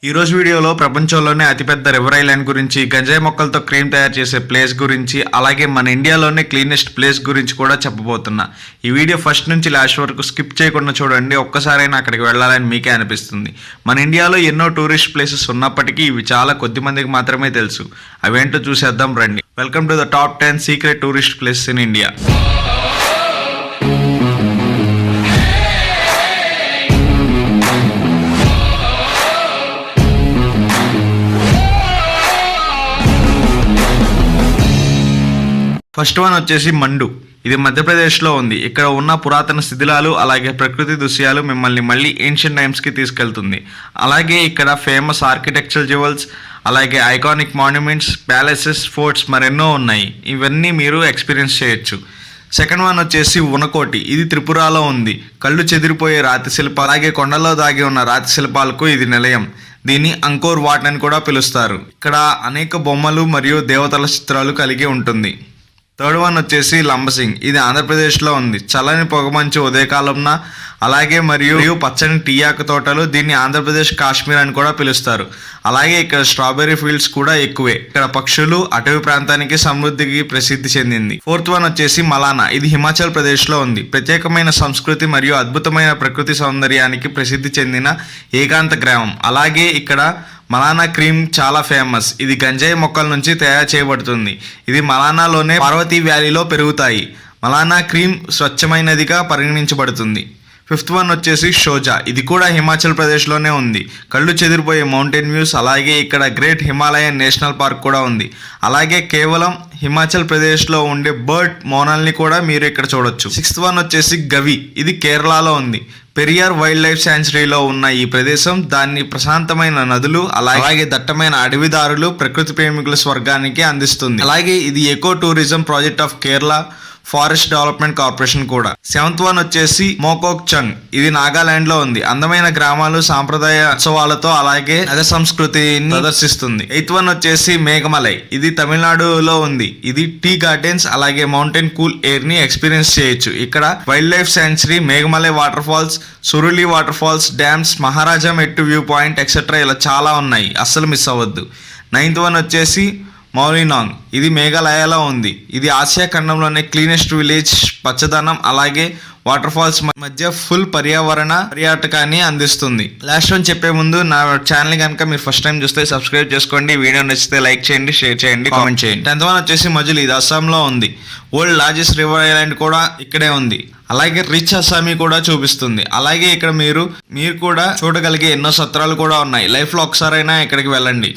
ఈ రోజు వీడియోలో ప్రపంచంలోనే అతిపెద్ద రివర్ ఐలాండ్ గురించి, గంజాయి మొక్కలతో క్రీమ్ తయారు చేసే ప్లేస్ గురించి, అలాగే మన ఇండియాలోనే క్లీనెస్ట్ ప్లేస్ గురించి కూడా చెప్పబోతున్నా. ఈ వీడియో ఫస్ట్ నుంచి లాస్ట్ వరకు స్కిప్ చేయకుండా చూడండి. ఒక్కసారైనా అక్కడికి వెళ్ళాలని మీకే అనిపిస్తుంది. మన ఇండియాలో ఎన్నో టూరిస్ట్ ప్లేసెస్ ఉన్నప్పటికీ ఇవి చాలా కొద్ది మందికి మాత్రమే తెలుసు. అవేంటో చూసేద్దాం రండి. Welcome to the top 10 secret tourist places in India. First one వచ్చేసి మండు. ఇది మధ్యప్రదేశ్లో ఉంది. ఇక్కడ ఉన్న పురాతన శిథిలాలు అలాగే ప్రకృతి దృశ్యాలు మిమ్మల్ని మళ్ళీ ఏన్షియన్ టైమ్స్కి తీసుకెళ్తుంది. అలాగే ఇక్కడ ఫేమస్ ఆర్కిటెక్చరల్ జ్యువెల్స్, అలాగే ఐకానిక్ మాన్యుమెంట్స్, ప్యాలెసెస్, ఫోర్ట్స్ మరెన్నో ఉన్నాయి. ఇవన్నీ మీరు ఎక్స్పీరియన్స్ చేయొచ్చు. సెకండ్ వన్ వచ్చేసి ఉనకోటి. ఇది త్రిపురలో ఉంది. కళ్ళు చెదిరిపోయే రాతి శిల్పాలు, అలాగే కొండల్లో దాగి ఉన్న రాతి శిల్పాలకు ఇది నిలయం. దీన్ని అంకోర్ వాట్ అని కూడా పిలుస్తారు. ఇక్కడ అనేక బొమ్మలు మరియు దేవతల చిత్రాలు కలిగి ఉంటుంది. థర్డ్ వన్ వచ్చేసి లంబసింగ్. ఇది ఆంధ్రప్రదేశ్లో ఉంది. చల్లని పొగమంచు ఉదయకాలంన, అలాగే మరియు పచ్చని టీయాకు తోటలు. దీన్ని ఆంధ్రప్రదేశ్ కాశ్మీర్ అని కూడా పిలుస్తారు. అలాగే ఇక్కడ స్ట్రాబెర్రీ ఫీల్డ్స్ కూడా ఎక్కువే. ఇక్కడ పక్షులు, అటవీ ప్రాంతానికి సమృద్ధికి ప్రసిద్ధి చెందింది. ఫోర్త్ వన్ వచ్చేసి మలానా. ఇది హిమాచల్ ప్రదేశ్లో ఉంది. ప్రత్యేకమైన సంస్కృతి మరియు అద్భుతమైన ప్రకృతి సౌందర్యానికి ప్రసిద్ధి చెందిన ఏకాంత గ్రామం. అలాగే ఇక్కడ మలానా క్రీమ్ చాలా ఫేమస్. ఇది గంజాయి మొక్కల నుంచి తయారు చేయబడుతుంది. ఇది మలానాలోనే పార్వతీ వ్యాలీలో పెరుగుతాయి. మలానా క్రీమ్ స్వచ్ఛమైనదిగా పరిగణించబడుతుంది. ఫిఫ్త్ వన్ వచ్చేసి షోజా. ఇది కూడా హిమాచల్ ప్రదేశ్లోనే ఉంది. కళ్ళు చెదిరిపోయే మౌంటైన్ వ్యూస్, అలాగే ఇక్కడ గ్రేట్ హిమాలయన్ నేషనల్ పార్క్ కూడా ఉంది. అలాగే కేవలం హిమాచల్ ప్రదేశ్లో ఉండే బర్డ్ మోనల్ని కూడా మీరు ఇక్కడ చూడొచ్చు. సిక్స్త్ వన్ వచ్చేసి గవి. ఇది కేరళలో ఉంది. పెరియార్ వైల్డ్ లైఫ్ శాంచురీలో ఉన్న ఈ ప్రదేశం దాన్ని ప్రశాంతమైన నదులు, అలాగే దట్టమైన అడవిదారులు, ప్రకృతి ప్రేమికుల స్వర్గానికి అందిస్తుంది. అలాగే ఇది eco tourism project of Kerala forest development corporation కూడా. సెవెంత్ వన్ వచ్చేసి మోకోక్ చంగ్. ఇది నాగాలాండ్ లో ఉంది. అందమైన గ్రామాలు, సాంప్రదాయ ఉత్సవాలతో అలాగే నగ సంస్కృతిని ప్రదర్శిస్తుంది. ఎయిత్ వన్ వచ్చేసి మేఘమలై. ఇది తమిళనాడులో ఉంది. ఇది టీ గార్డెన్స్, అలాగే మౌంటైన్ కూల్ ఎయిర్ ని ఎక్స్పీరియన్స్ చేయొచ్చు. ఇక్కడ wild life sanctuary, Meghamalai water falls, Suruli water falls, dams, Maharaja Mettu view point etcetera ఇలా చాలా ఉన్నాయి. అస్సలు మిస్ అవ్వద్దు. నైన్త్ వన్ వచ్చేసి మౌలినాంగ్. ఇది మేఘాలయలో ఉంది. ఇది ఆసియా ఖండంలోనే క్లీనెస్ట్ విలేజ్. పచ్చదనం అలాగే వాటర్ ఫాల్స్ మధ్య ఫుల్ పర్యాటకాన్ని అందిస్తుంది. లాస్ట్ వన్ చెప్పే ముందు నా ఛానల్ కనుక మీరు ఫస్ట్ టైం చూస్తే సబ్స్క్రైబ్ చేసుకోండి. వీడియో నచ్చితే లైక్ చేయండి, షేర్ చేయండి, కామెంట్ చేయండి. 10th వన్ వచ్చేసి మజులి. ఇది అస్సాంలో ఉంది. వరల్డ్ లార్జెస్ట్ రివర్ ఐలాండ్ కూడా ఇక్కడే ఉంది. అలాగే రిచ్ అస్సామీ కూడా చూపిస్తుంది. అలాగే ఇక్కడ మీరు కూడా చూడగలిగే ఎన్నో సత్రాలు కూడా ఉన్నాయి. లైఫ్లో ఒకసారైనా ఇక్కడికి వెళ్ళండి.